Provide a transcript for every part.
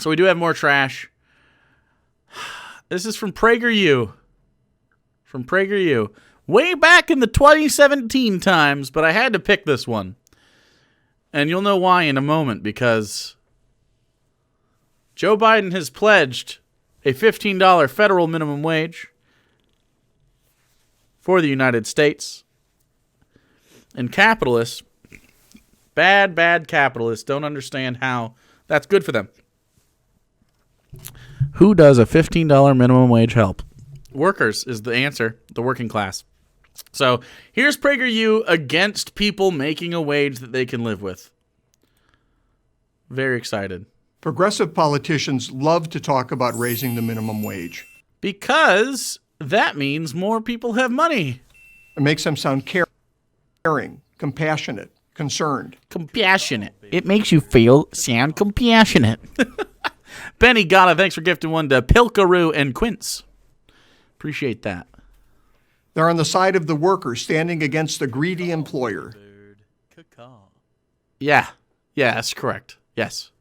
So we do have more trash. This is from PragerU. From PragerU. Way back in the 2017 times, but I had to pick this one. And you'll know why in a moment, because Joe Biden has pledged a $15 federal minimum wage for the United States. And capitalists, bad capitalists, don't understand how that's good for them. Who does a $15 minimum wage help? Workers is the answer, the working class. So here's PragerU against people making a wage that they can live with. Very excited. Progressive politicians love to talk about raising the minimum wage. Because that means more people have money. It makes them sound caring, compassionate, concerned. Compassionate. It makes you sound compassionate. Benny Gata, thanks for gifting one to Pilkaroo and Quince. Appreciate that. They're on the side of the worker, standing against the greedy employer. Yeah, that's correct. Yes.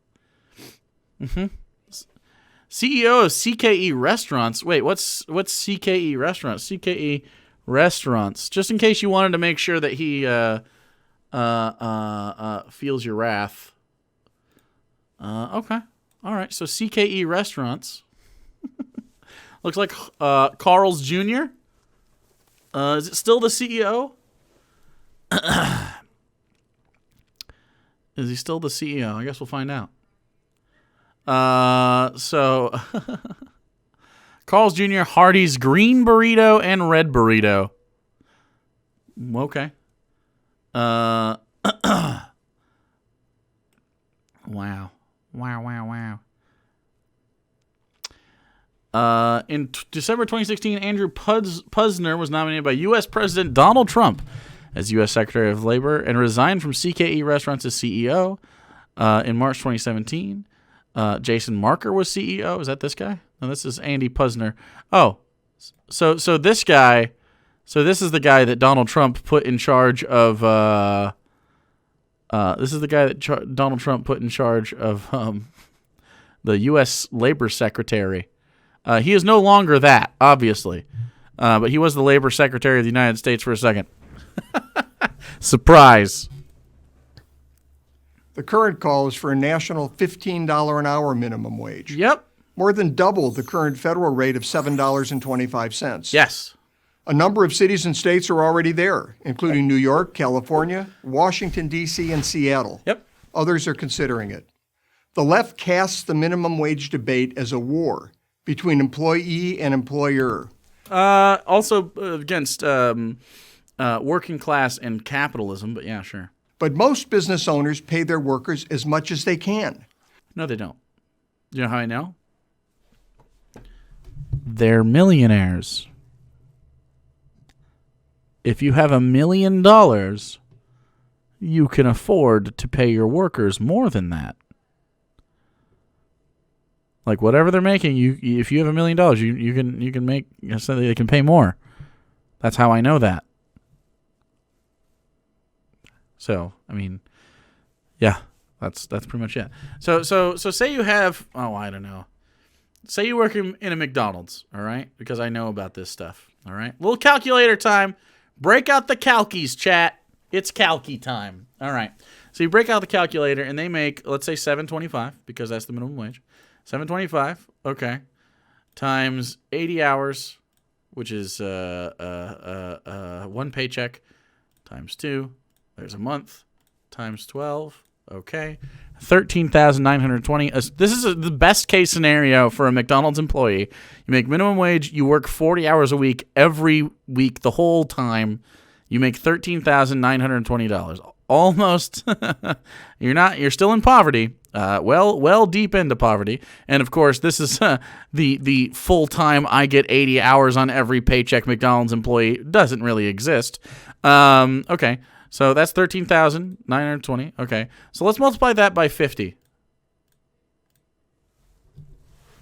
CEO of CKE Restaurants. Wait, what's CKE Restaurants? CKE Restaurants. Just in case you wanted to make sure that he feels your wrath. Okay. All right. So CKE Restaurants. Looks like Carl's Jr. Is it still the CEO? Is he still the CEO? I guess we'll find out. So Carl's Jr., Hardee's green burrito and red burrito. Okay. Wow. In December 2016, Andrew Puzner was nominated by U.S. President Donald Trump as U.S. Secretary of Labor and resigned from CKE Restaurants as CEO in March 2017. Jason Marker was CEO. Is that this guy? No, this is Andy Puzner. Oh, so this guy. So this is the guy that Donald Trump put in charge of. This is the guy that Donald Trump put in charge of the U.S. Labor Secretary. He is no longer that, obviously, but he was the Labor Secretary of the United States for a second. Surprise. The current call is for a national $15 an hour minimum wage. Yep. More than double the current federal rate of $7.25. Yes. A number of cities and states are already there, including New York, California, Washington, D.C., and Seattle. Yep. Others are considering it. The left casts the minimum wage debate as a war between employee and employer. Also against working class and capitalism, but yeah, sure. But most business owners pay their workers as much as they can. No, they don't. Do you know how I know? They're millionaires. If you have $1 million, you can afford to pay your workers more than that. Like whatever they're making, if you have $1 million, you can make so they can pay more. That's how I know that. So I mean, yeah, that's pretty much it. So say you have I don't know. Say you work in a McDonald's, all right? Because I know about this stuff. All right, little calculator time. Break out the calkies, chat. It's calky time. All right. So you break out the calculator, and they make, let's say, $7.25 because that's the minimum wage. $7.25, okay, times 80 hours, which is one paycheck, times 2. There's a month, times 12. Okay, 13,920. This is the best case scenario for a McDonald's employee. You make minimum wage. You work 40 hours a week every week, the whole time. You make $13,920. Almost. You're still in poverty. Well deep into poverty. And of course, this is the full time. I get 80 hours on every paycheck McDonald's employee doesn't really exist. Okay. So that's 13,920. Okay. So let's multiply that by 50.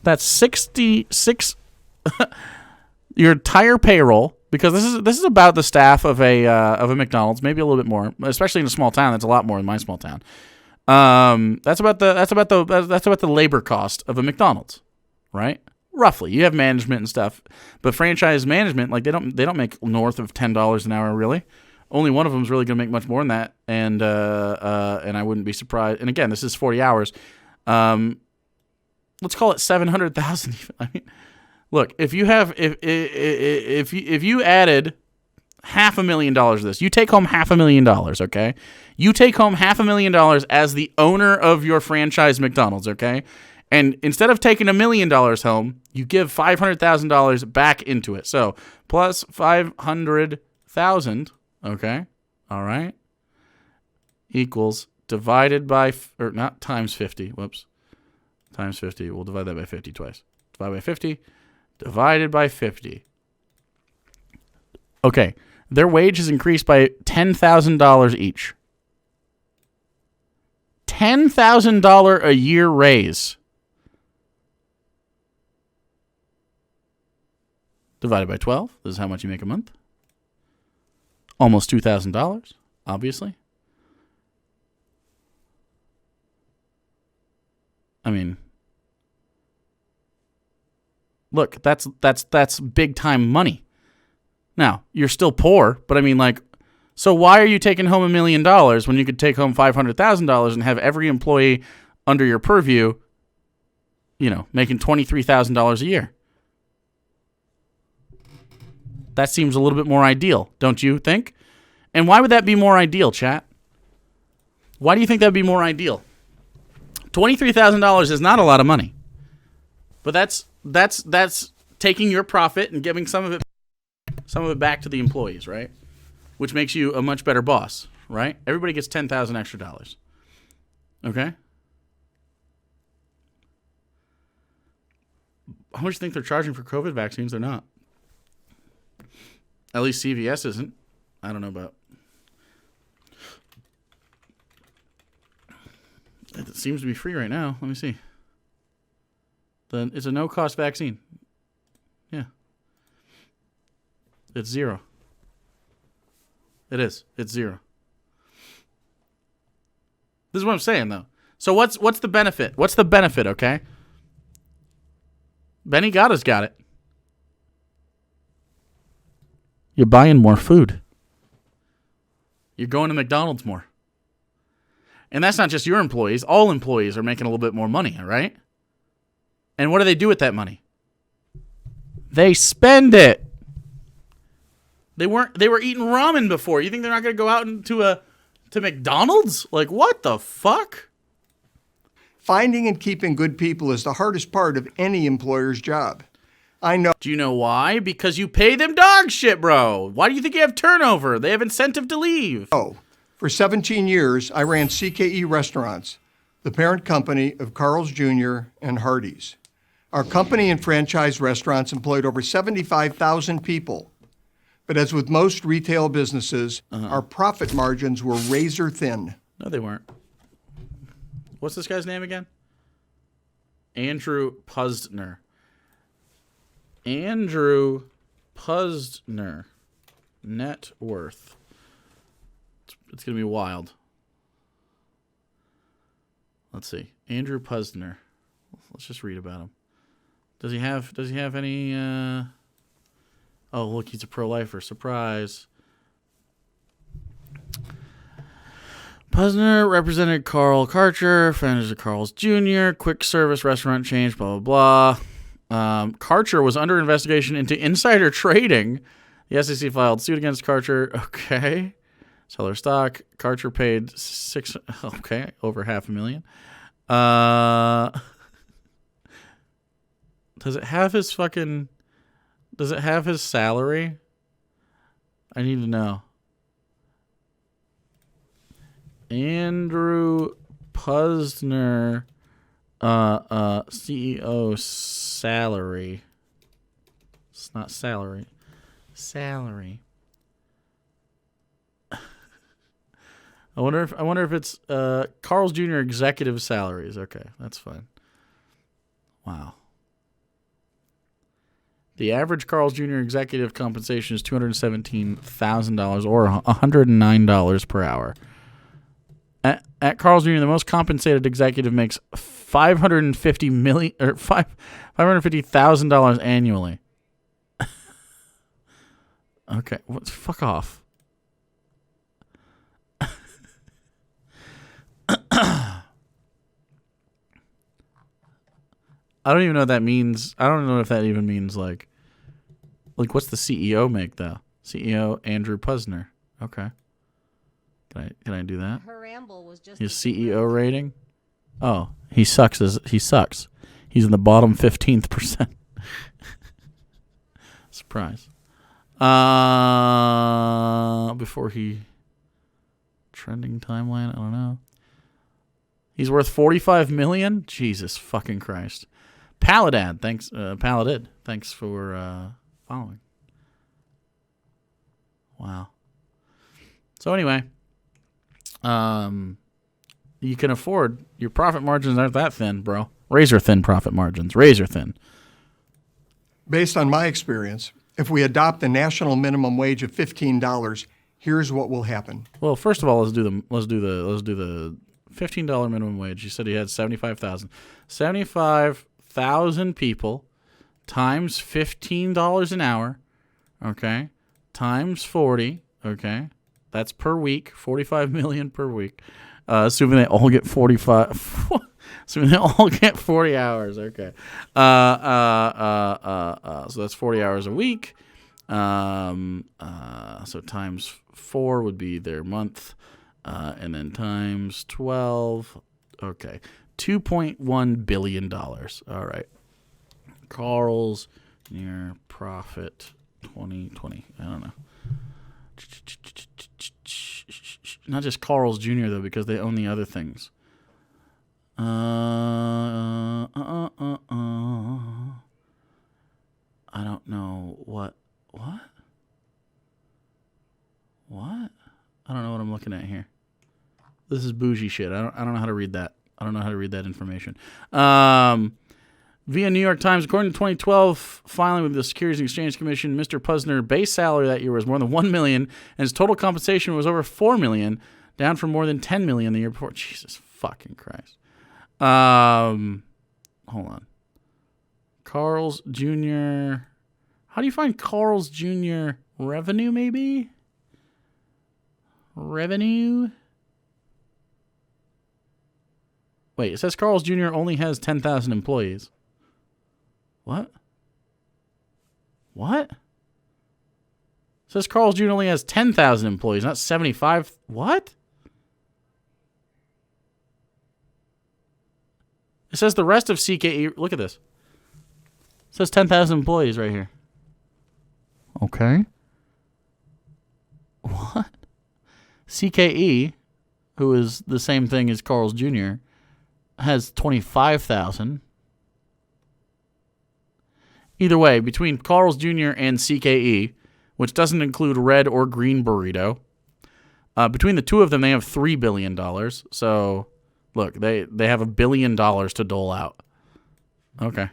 That's 66. Your entire payroll, because this is about the staff of a McDonald's, maybe a little bit more, especially in a small town. That's a lot more in my small town. That's about the labor cost of a McDonald's, right? Roughly. You have management and stuff, but franchise management, like they don't make north of $10 an hour really. Only one of them is really going to make much more than that, and I wouldn't be surprised. And again, this is 40 hours. Let's call it 700,000. I mean, look, if you added $500,000 to this, you take home $500,000. Okay, you take home $500,000 as the owner of your franchise McDonald's. Okay, and instead of taking $1 million home, you give $500,000 back into it. So plus 500,000. Okay, all right, equals divided by or not times 50. Whoops, times 50. We'll divide that by 50 twice. Divide by 50. Divided by 50. Okay, their wage has increased by $10,000 each. $10,000 a year raise. Divided by 12. This is how much you make a month. Almost $2,000, obviously. I mean, look, that's big time money. Now, you're still poor, but I mean, like, so why are you taking home $1 million when you could take home $500,000 and have every employee under your purview, making $23,000 a year? That seems a little bit more ideal, don't you think? And why would that be more ideal, chat? Why do you think that would be more ideal? $23,000 is not a lot of money, but that's taking your profit and giving some of it back to the employees, right? Which makes you a much better boss, right? Everybody gets $10,000 extra dollars. Okay. How much do you think they're charging for COVID vaccines? They're not. At least CVS isn't. I don't know about. It seems to be free right now. Let me see. Then it's a no-cost vaccine. Yeah. It's $0. It is. It's $0. This is what I'm saying, though. So what's the benefit? What's the benefit, okay? Benny Gatta's got it. You're buying more food. You're going to McDonald's more. And that's not just your employees. All employees are making a little bit more money, all right? And what do they do with that money? They spend it. They were eating ramen before. You think they're not going to go out to McDonald's? Like, what the fuck? Finding and keeping good people is the hardest part of any employer's job. I know. Do you know why? Because you pay them dog shit, bro. Why do you think you have turnover? They have incentive to leave. Oh, for 17 years, I ran CKE Restaurants, the parent company of Carl's Jr. and Hardee's. Our company and franchise restaurants employed over 75,000 people. But as with most retail businesses, our profit margins were razor thin. No, they weren't. What's this guy's name again? Andrew Puzdner. Andrew Puzdner. Net worth. It's going to be wild. Let's see. Andrew Puzdner. Let's just read about him. Does he have any oh, look, he's a pro-lifer. Surprise. Puzdner represented Carl Karcher, founded Carl's Jr., quick service restaurant chain, blah, blah, blah. Karcher was under investigation into insider trading. The SEC filed suit against Karcher. Okay. Seller stock. Karcher paid over $500,000. Does it have his salary? I need to know. Andrew Puzdner, CEO salary. It's not salary. Salary. I wonder if it's Carl's Jr. executive salaries. Okay, that's fine. Wow. The average Carl's Jr. executive compensation is $217,000 or $109 per hour. At Carl's Jr., the most compensated executive makes $550,000 annually. Okay, fuck off. I don't even know what that means. I don't know if that even means like what's the CEO make though? CEO Andrew Pusner. Okay. Can I do that? Her ramble was just His CEO rating? Oh, he sucks. He sucks. He's in the bottom 15th percent. Surprise. Before he trending timeline. I don't know. He's worth $45 million. Jesus fucking Christ. Paladad, thanks. Paladid, thanks for following. Wow. So anyway, you can afford your profit margins aren't that thin, bro. Razor thin profit margins. Razor thin. Based on my experience, if we adopt the national minimum wage of $15, here's what will happen. Well, first of all, let's do the $15 minimum wage. You said he had 75,000. 75,000 people times $15 an hour, okay? Times 40, okay? That's per week, 45 million per week. Assuming they all get 45 assuming they all get 40 hours, okay. So that's 40 hours a week. So times 4 would be their month. And then times 12. Okay. $2.1 billion. All right. Carl's near profit 2020. I don't know. Not just Carl's Jr. though, because they own the other things. I don't know what. I don't know what I'm looking at here. This is bougie shit. I don't know how to read that. I don't know how to read that information. Via New York Times, according to 2012 filing with the Securities and Exchange Commission, Mr. Pusner's base salary that year was more than $1 million, and his total compensation was over $4 million, down from more than $10 million the year before. Jesus fucking Christ. Hold on. Carl's Jr. How do you find Carl's Jr. revenue, maybe? Revenue? Wait, it says Carl's Jr. only has 10,000 employees. What? It says Carl's Jr. only has 10,000 employees, not 75. What? It says the rest of CKE. Look at this. It says 10,000 employees right here. Okay. What? CKE, who is the same thing as Carl's Jr., has 25,000. Either way, between Carl's Jr. and CKE, which doesn't include red or green burrito, between the two of them, they have $3 billion. So, look, they have $1 billion to dole out. Okay.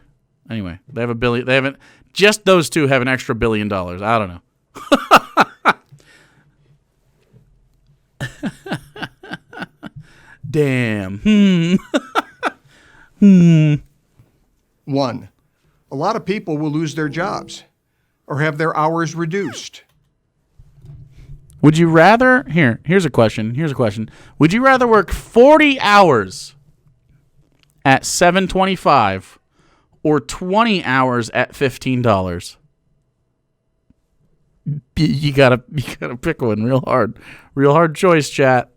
Anyway, they have $1 billion. They haven't. Just those two have an extra $1 billion. I don't know. Damn. 1, a lot of people will lose their jobs or have their hours reduced. Would you rather, here's a question. Would you rather work 40 hours at $7.25 or 20 hours at $15? You gotta pick one real hard. Real hard choice, chat.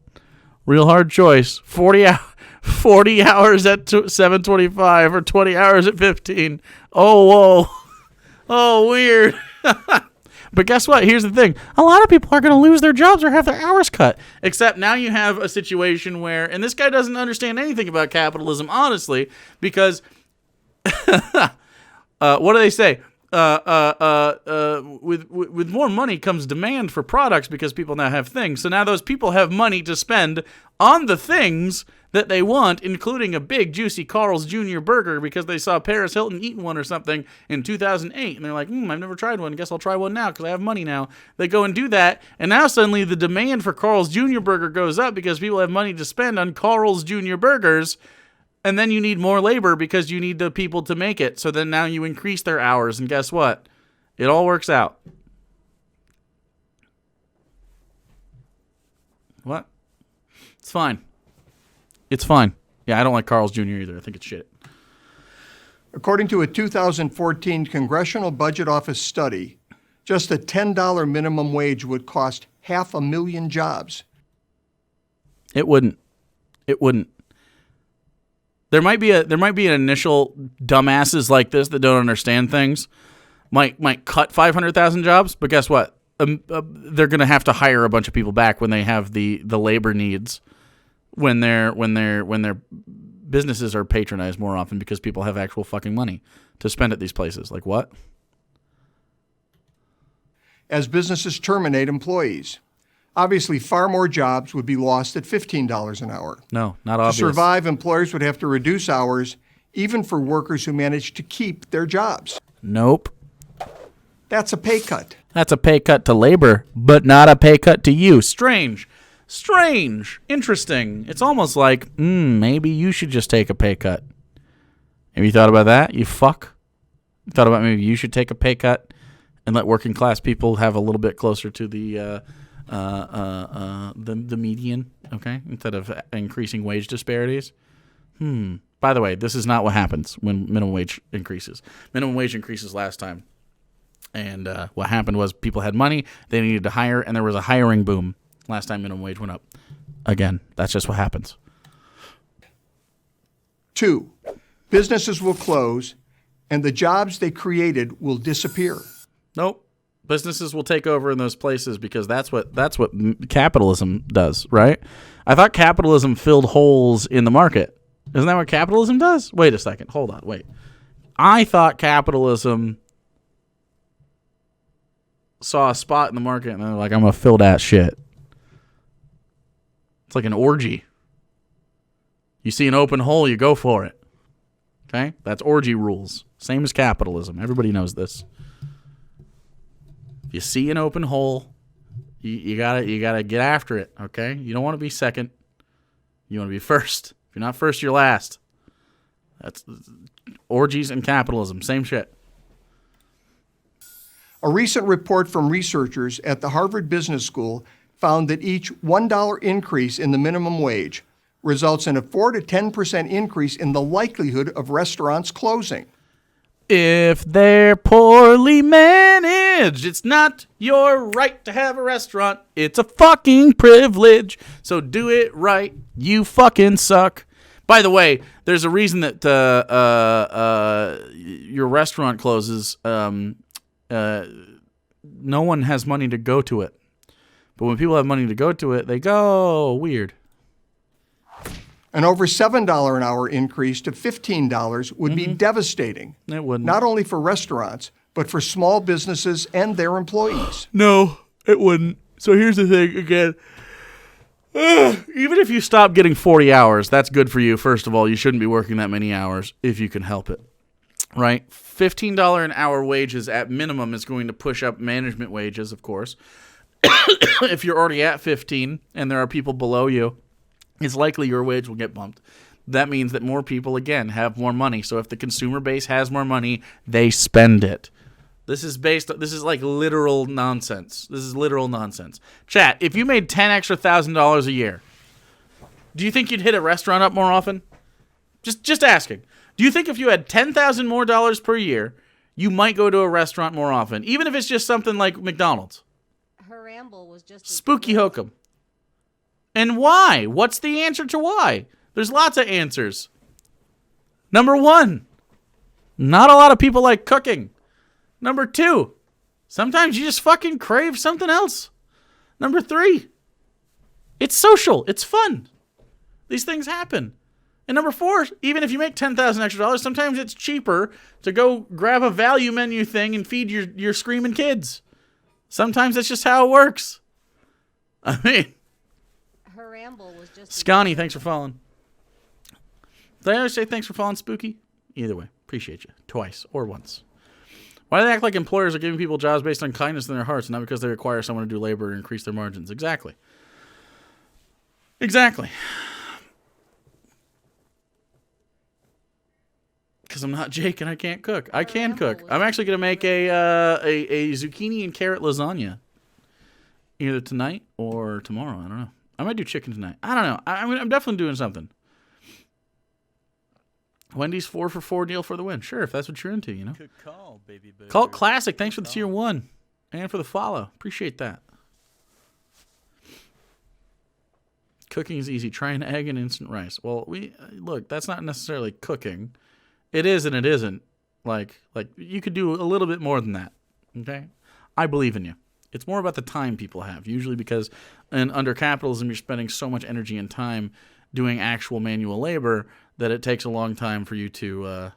Real hard choice. 40 hours at $7.25 or 20 hours at 15. Oh, whoa. Oh, weird. But guess what? Here's the thing. A lot of people are going to lose their jobs or have their hours cut. Except now you have a situation where, and this guy doesn't understand anything about capitalism, honestly, because what do they say? with more money comes demand for products because people now have things. So now those people have money to spend on the things that they want, including a big, juicy Carl's Jr. burger because they saw Paris Hilton eating one or something in 2008. And they're like, I've never tried one. Guess I'll try one now because I have money now. They go and do that. And now suddenly the demand for Carl's Jr. burger goes up because people have money to spend on Carl's Jr. burgers. And then you need more labor because you need the people to make it. So then now you increase their hours. And guess what? It all works out. What? It's fine. It's fine. Yeah, I don't like Carl's Jr. either. I think it's shit. According to a 2014 Congressional Budget Office study, just a $10 minimum wage would cost 500,000 jobs. It wouldn't. It wouldn't. There might be an initial dumbasses like this that don't understand things might cut 500,000 jobs, but guess what? They're going to have to hire a bunch of people back when they have the labor needs. When their businesses are patronized more often because people have actual fucking money to spend at these places. Like what? As businesses terminate employees. Obviously, far more jobs would be lost at $15 an hour. No, not obvious. To survive, employers would have to reduce hours, even for workers who manage to keep their jobs. Nope. That's a pay cut. That's a pay cut to labor, but not a pay cut to you. Strange. Interesting. It's almost like, maybe you should just take a pay cut. Have you thought about that, you fuck? You thought about maybe you should take a pay cut and let working class people have a little bit closer to the median, okay? Instead of increasing wage disparities. By the way, this is not what happens when minimum wage increases. Minimum wage increases last time. And what happened was people had money, they needed to hire, and there was a hiring boom. Last time minimum wage went up. Again, that's just what happens. 2, businesses will close and the jobs they created will disappear. Nope. Businesses will take over in those places because that's what capitalism does, right? I thought capitalism filled holes in the market. Isn't that what capitalism does? Wait a second. Hold on. Wait. I thought capitalism saw a spot in the market and they're like, I'm going to fill that shit. It's like an orgy. You see an open hole, you go for it. Okay? That's orgy rules. Same as capitalism. Everybody knows this. If you see an open hole, you gotta get after it, okay? You don't want to be second. You want to be first. If you're not first, you're last. That's orgies and capitalism. Same shit. A recent report from researchers at the Harvard Business School found that each $1 increase in the minimum wage results in a 4 to 10% increase in the likelihood of restaurants closing. If they're poorly managed, it's not your right to have a restaurant. It's a fucking privilege. So do it right. You fucking suck. By the way, there's a reason that your restaurant closes. No one has money to go to it. But when people have money to go to it, they go weird. An over $7 an hour increase to $15 would be devastating. It wouldn't. Not only for restaurants, but for small businesses and their employees. No, it wouldn't. So here's the thing again. Even if you stop getting 40 hours, that's good for you. First of all, you shouldn't be working that many hours if you can help it. Right? $15 an hour wages at minimum is going to push up management wages, of course. If you're already at 15 and there are people below you, it's likely your wage will get bumped. That means that more people, again, have more money. So if the consumer base has more money, they spend it. This is like literal nonsense. This is literal nonsense. Chat, if you made $10,000 a year, do you think you'd hit a restaurant up more often? Just asking. Do you think if you had $10,000 more per year, you might go to a restaurant more often, even if it's just something like McDonald's? Her ramble was just Spooky hokum. And why? What's the answer to why? There's lots of answers. Number 1, not a lot of people like cooking. Number 2, sometimes you just fucking crave something else. Number 3, it's social. It's fun. These things happen. And number 4, even if you make $10,000 extra, sometimes it's cheaper to go grab a value menu thing and feed your screaming kids. Sometimes that's just how it works. I mean, Her ramble was just. Scotty, thanks for following. Did I always say thanks for following, Spooky? Either way, appreciate you. Twice or once. Why do they act like employers are giving people jobs based on kindness in their hearts, not because they require someone to do labor and increase their margins? Exactly. Exactly. Because I'm not Jake and I can't cook. I can cook. I'm actually going to make a zucchini and carrot lasagna. Either tonight or tomorrow. I don't know. I might do chicken tonight. I don't know. I'm definitely doing something. Wendy's 4 for 4 deal for the win. Sure, if that's what you're into, you know. Good call, baby. Cult Classic, thanks for the tier 1 and for the follow. Appreciate that. Cooking is easy. Try an egg and instant rice. Well, look, that's not necessarily cooking. It is and it isn't. Like you could do a little bit more than that. Okay? I believe in you. It's more about the time people have, usually because under capitalism you're spending so much energy and time doing actual manual labor that it takes a long time for you to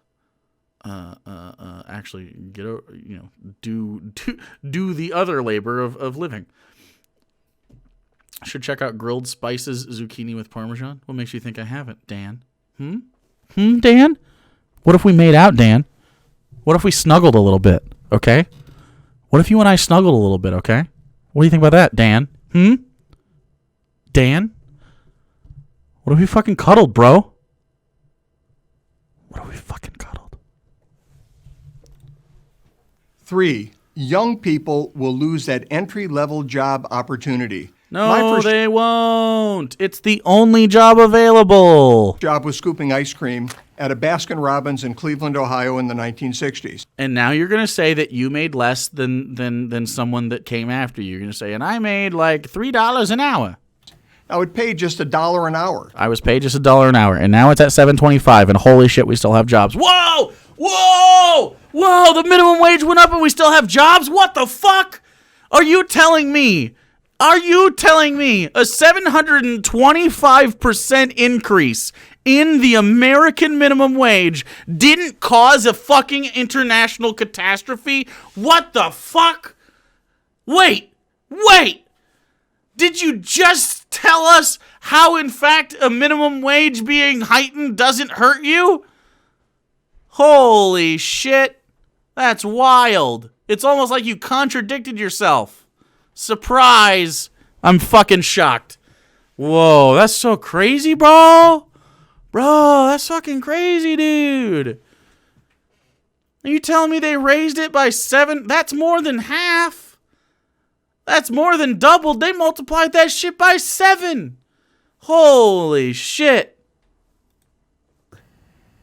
actually get do the other labor of living. Should check out Grilled Spices zucchini with Parmesan. What makes you think I haven't, Dan? Dan? What if we made out, Dan? What if we snuggled a little bit, okay? What if you and I snuggled a little bit, okay? What do you think about that, Dan? Dan? What if we fucking cuddled, bro? What if we fucking cuddled? 3, young people will lose that entry-level job opportunity. No, they won't. It's the only job available. Job was scooping ice cream at a Baskin-Robbins in Cleveland, Ohio in the 1960s. And now you're going to say that you made less than someone that came after you. You're going to say, and I made like $3 an hour. I would pay just $1 an hour. I was paid just $1 an hour, and now it's at $7.25, and holy shit, we still have jobs. Whoa! Whoa! Whoa! The minimum wage went up and we still have jobs? What the fuck? Are you telling me a 725% increase in the American minimum wage didn't cause a fucking international catastrophe? What the fuck? Wait! Did you just tell us how, in fact, a minimum wage being heightened doesn't hurt you? Holy shit. That's wild. It's almost like you contradicted yourself. Surprise. I'm fucking shocked. Whoa, that's so crazy, bro. Bro, that's fucking crazy, dude. Are you telling me they raised it by 7? That's more than half. That's more than doubled. They multiplied that shit by 7. Holy shit.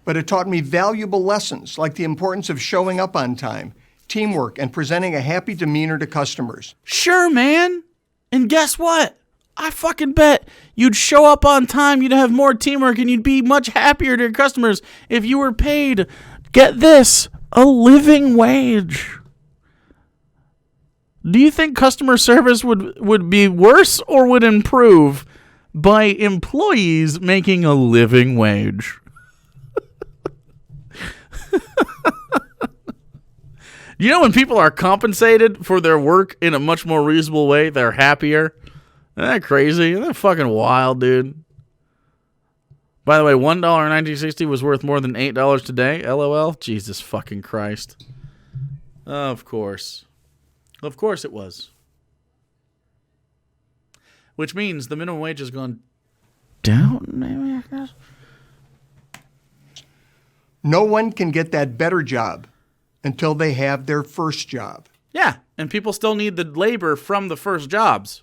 But it taught me valuable lessons like the importance of showing up on time, teamwork, and presenting a happy demeanor to customers. Sure, man. And guess what? I fucking bet you'd show up on time, you'd have more teamwork, and you'd be much happier to your customers if you were paid, get this, a living wage. Do you think customer service would be worse or would improve by employees making a living wage? You know, when people are compensated for their work in a much more reasonable way, they're happier. Isn't that crazy? Isn't that fucking wild, dude? By the way, $1 in 1960 was worth more than $8 today. LOL. Jesus fucking Christ. Of course. Of course it was. Which means the minimum wage has gone down, maybe, I guess. No one can get that better job until they have their first job. Yeah, and people still need the labor from the first jobs.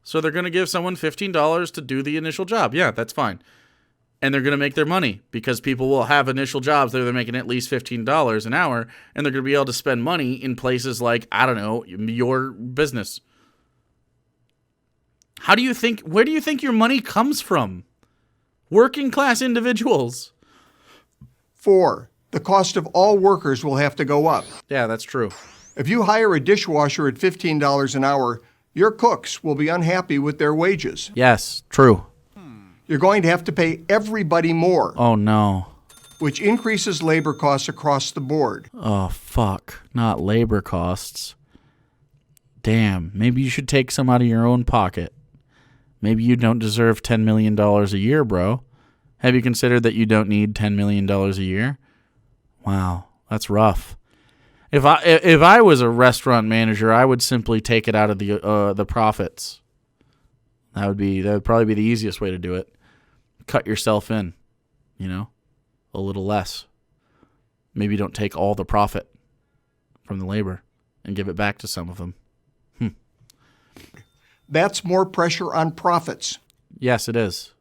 So they're going to give someone $15 to do the initial job. Yeah, that's fine. And they're going to make their money because people will have initial jobs that they're making at least $15 an hour, and they're going to be able to spend money in places like, I don't know, your business. Where do you think your money comes from? Working class individuals. 4, the cost of all workers will have to go up. Yeah, that's true. If you hire a dishwasher at $15 an hour, your cooks will be unhappy with their wages. Yes, true. You're going to have to pay everybody more, Oh, no. which increases labor costs across the board. Oh, fuck. Not labor costs. Damn. Maybe you should take some out of your own pocket. Maybe you don't deserve $10 million a year, bro. Have you considered that you don't need $10 million a year? Wow, that's rough. If I was a restaurant manager, I would simply take it out of the profits. That would probably be the easiest way to do it. Cut yourself in, a little less. Maybe don't take all the profit from the labor and give it back to some of them. That's more pressure on profits. Yes, it is.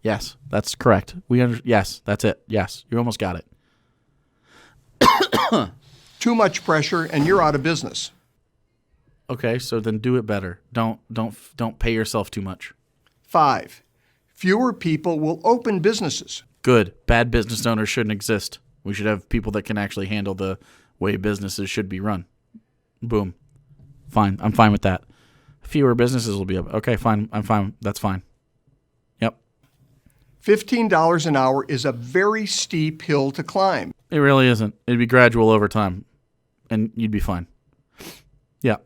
Yes, that's correct. Yes, that's it. Yes, you almost got it. Too much pressure and you're out of business. Okay, so then do it better. Don't pay yourself too much. 5, fewer people will open businesses. Good. Bad business owners shouldn't exist. We should have people that can actually handle the way businesses should be run. Boom. Fine. I'm fine with that. Fewer businesses will be up. Okay, fine. I'm fine. That's fine. Yep. $15 an hour is a very steep hill to climb. It really isn't. It'd be gradual over time, and you'd be fine. Yeah.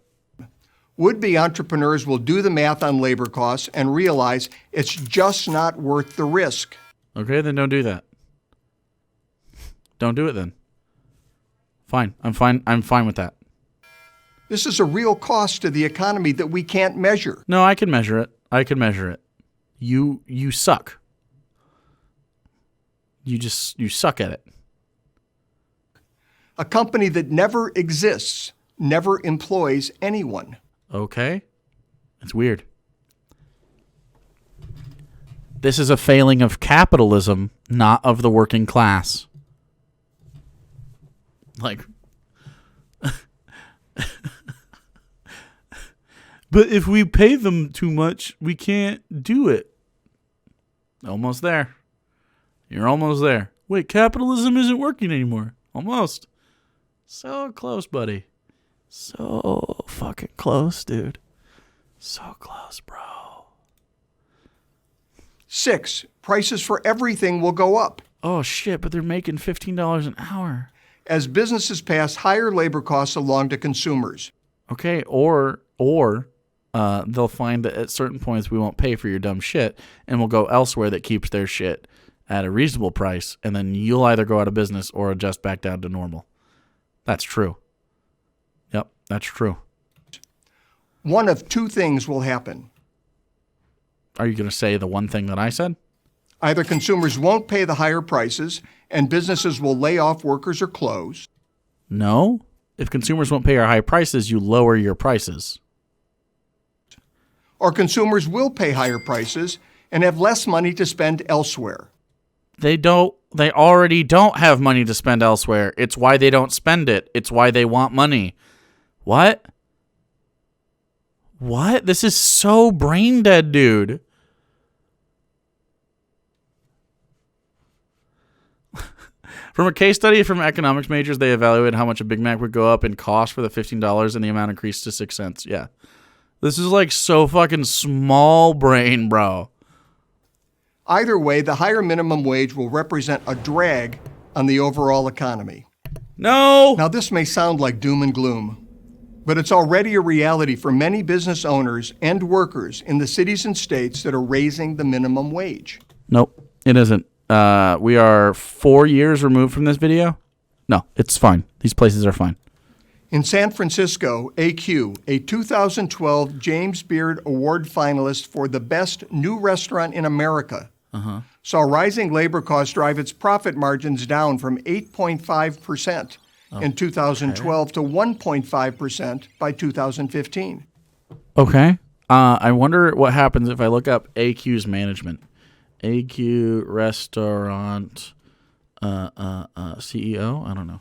Would-be entrepreneurs will do the math on labor costs and realize it's just not worth the risk. Okay, then don't do that. Don't do it then. Fine. I'm fine. I'm fine with that. This is a real cost to the economy that we can't measure. No, I can measure it. I can measure it. You suck. You suck at it. A company that never exists, never employs anyone. Okay. It's weird. This is a failing of capitalism, not of the working class. Like, but if we pay them too much, we can't do it. Almost there. You're almost there. Wait, capitalism isn't working anymore. Almost. So close, buddy. So fucking close, dude. So close, bro. 6, prices for everything will go up. Oh, shit, but they're making $15 an hour. As businesses pass higher labor costs along to consumers. Okay, or they'll find that at certain points we won't pay for your dumb shit, and we'll go elsewhere that keeps their shit at a reasonable price, and then you'll either go out of business or adjust back down to normal. That's true. Yep, that's true. One of 2 things will happen. Are you going to say the one thing that I said? Either consumers won't pay the higher prices and businesses will lay off workers or close. No. If consumers won't pay our high prices, you lower your prices. Or consumers will pay higher prices and have less money to spend elsewhere. They already don't have money to spend elsewhere. It's why they don't spend it. It's why they want money. What? What? This is so brain dead, dude. From a case study from economics majors, they evaluated how much a Big Mac would go up in cost for the $15 and the amount increased to 6 cents. Yeah. This is like so fucking small brain, bro. Either way, the higher minimum wage will represent a drag on the overall economy. No. Now, this may sound like doom and gloom, but it's already a reality for many business owners and workers in the cities and states that are raising the minimum wage. Nope, it isn't. We are 4 years removed from this video. No, it's fine. These places are fine. In San Francisco, AQ, a 2012 James Beard Award finalist for the best new restaurant in America, saw rising labor costs drive its profit margins down from 8.5% in 2012 to 1.5% by 2015. Okay. I wonder what happens if I look up AQ's management. AQ Restaurant CEO? I don't know.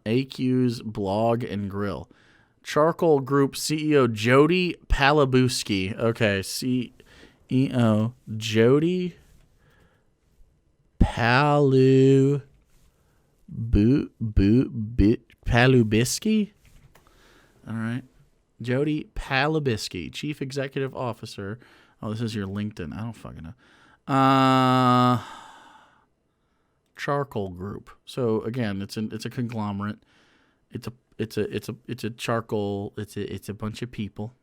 AQ's Blog and Grill. Charcoal Group CEO Jody Palabuski. Okay, CEO Jody Palabuski. All right. Jody Palabisky, Chief Executive Officer. Oh, this is your LinkedIn. I don't fucking know. Charcoal Group. So again, it's a conglomerate. It's a charcoal. It's a bunch of people.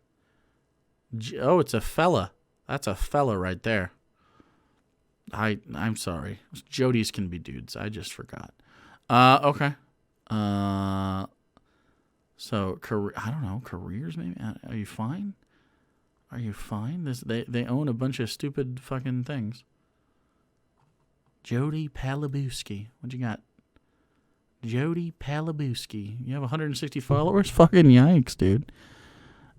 Oh, it's a fella. That's a fella right there. I'm sorry. Jodies can be dudes. I just forgot. Okay. So I don't know, careers maybe. Are you fine? Are you fine? They own a bunch of stupid fucking things. Jody Palabowski. What you got? Jody Palabowski. You have 160 followers? Fucking yikes, dude.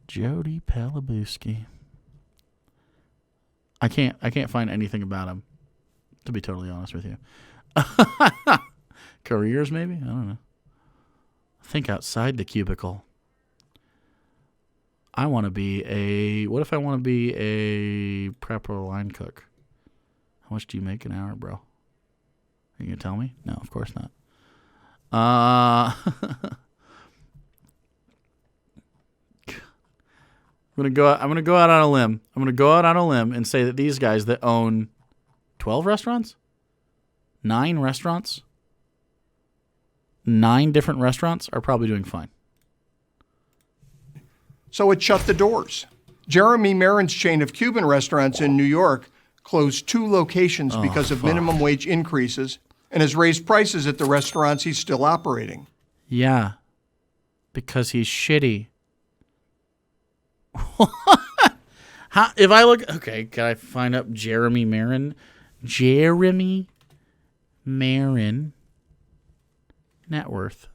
Jody Palabowski. I can't find anything about him, to be totally honest with you. Careers maybe? I don't know. Think outside the cubicle. What if I want to be a prepper line cook? How much do you make an hour, bro? Are you going to tell me? No, of course not. I'm gonna go out on a limb. I'm gonna go out on a limb and say that these guys that own 12 restaurants, 9 restaurants, 9 different restaurants are probably doing fine. So it shut the doors. Jeremy Marin's chain of Cuban restaurants in New York closed 2 locations because of minimum wage increases and has raised prices at the restaurants he's still operating. Yeah, because he's shitty. If I look, okay, can I find up Jeremy Marin? Jeremy Marin net worth.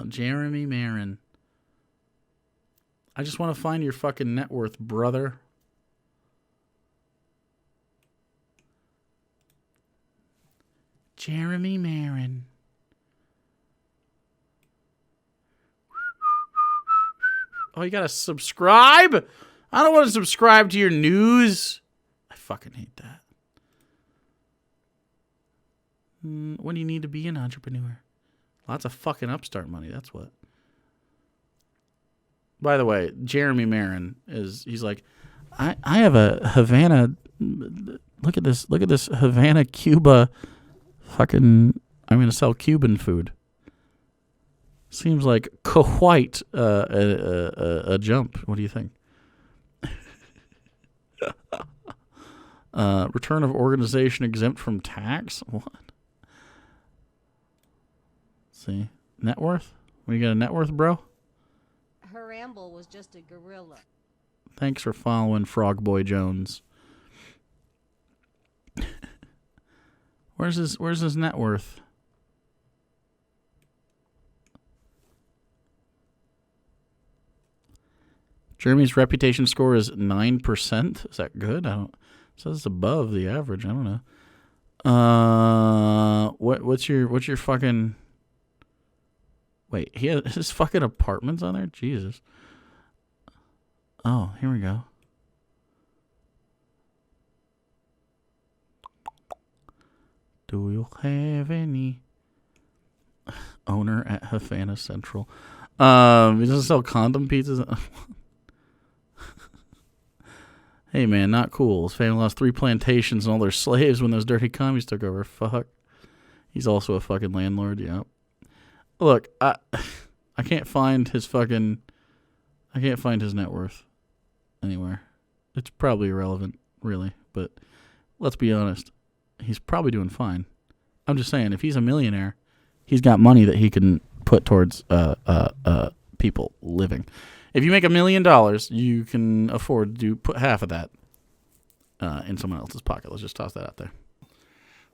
Jeremy Marin. I just want to find your fucking net worth, brother. Jeremy Marin. Oh, you gotta subscribe? I don't want to subscribe to your news. I fucking hate that. What do you need to be an entrepreneur? Lots of fucking upstart money, that's what. By the way, Jeremy Marin he's like, I have a Havana, look at this Havana, Cuba, fucking, I'm going to sell Cuban food. Seems like quite a jump. What do you think? Return of organization exempt from tax? What? Let's see. Net worth? What, you got a net worth, bro? Her ramble was just a gorilla. Thanks for following Frog Boy Jones. Where's his net worth? Jeremy's reputation score is 9%. Is that good? It says it's above the average. I don't know. What's your fucking? Wait, he has his fucking apartments on there? Jesus. Oh, here we go. Do you have any owner at Havana Central? He doesn't sell condom pizzas. Hey man, not cool. His family lost 3 plantations and all their slaves when those dirty commies took over. Fuck. He's also a fucking landlord. Yep. Look, I can't find his net worth anywhere. It's probably irrelevant, really. But let's be honest. He's probably doing fine. I'm just saying, if he's a millionaire, he's got money that he can put towards people living. If you make $1 million, you can afford to put half of that in someone else's pocket. Let's just toss that out there.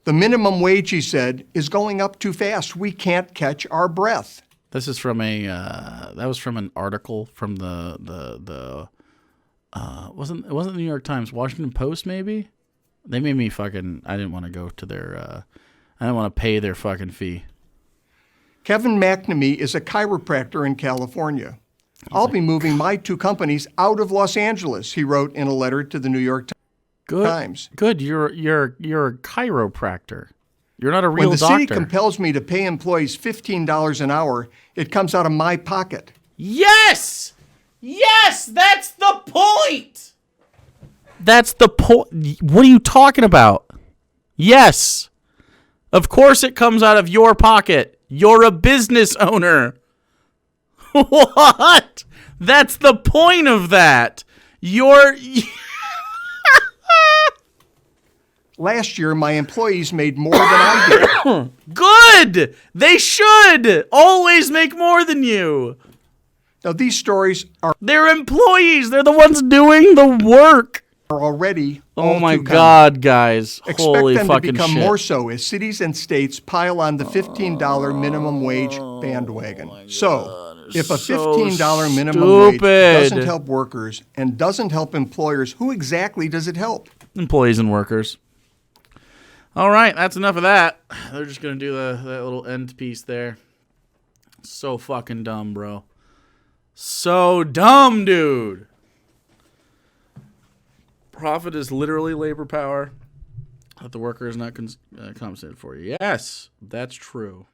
The minimum wage, he said, is going up too fast. We can't catch our breath. This is from that was from an article from the wasn't the New York Times, Washington Post maybe? They made me fucking, I didn't want to go to their, I didn't want to pay their fucking fee. Kevin McNamee is a chiropractor in California. I'll be moving my 2 companies out of Los Angeles, he wrote in a letter to the New York Times. Good. times. Good. You're a chiropractor. You're not a When real the doctor. city compels me to pay employees $15 an hour, it comes out of my pocket. Yes! Yes! That's the point! That's the point. What are you talking about? Yes. Of course it comes out of your pocket. You're a business owner. What? That's the point of that. You're... Last year, my employees made more than I did. Good! They should always make more than you. Now, these stories are They're employees. They're the ones doing the work. already Oh all my too common. God, guys. Expect Holy them to fucking become shit. more so as cities and states pile on the $15 minimum wage bandwagon. So, if a $15 minimum wage doesn't stupid. help workers and doesn't help employers, who exactly does it help? Employees and workers. All right, that's enough of that. They're just going to do that little end piece there. So fucking dumb, bro. So dumb, dude. Profit is literally labor power that the worker is not compensated for. Yes, that's true.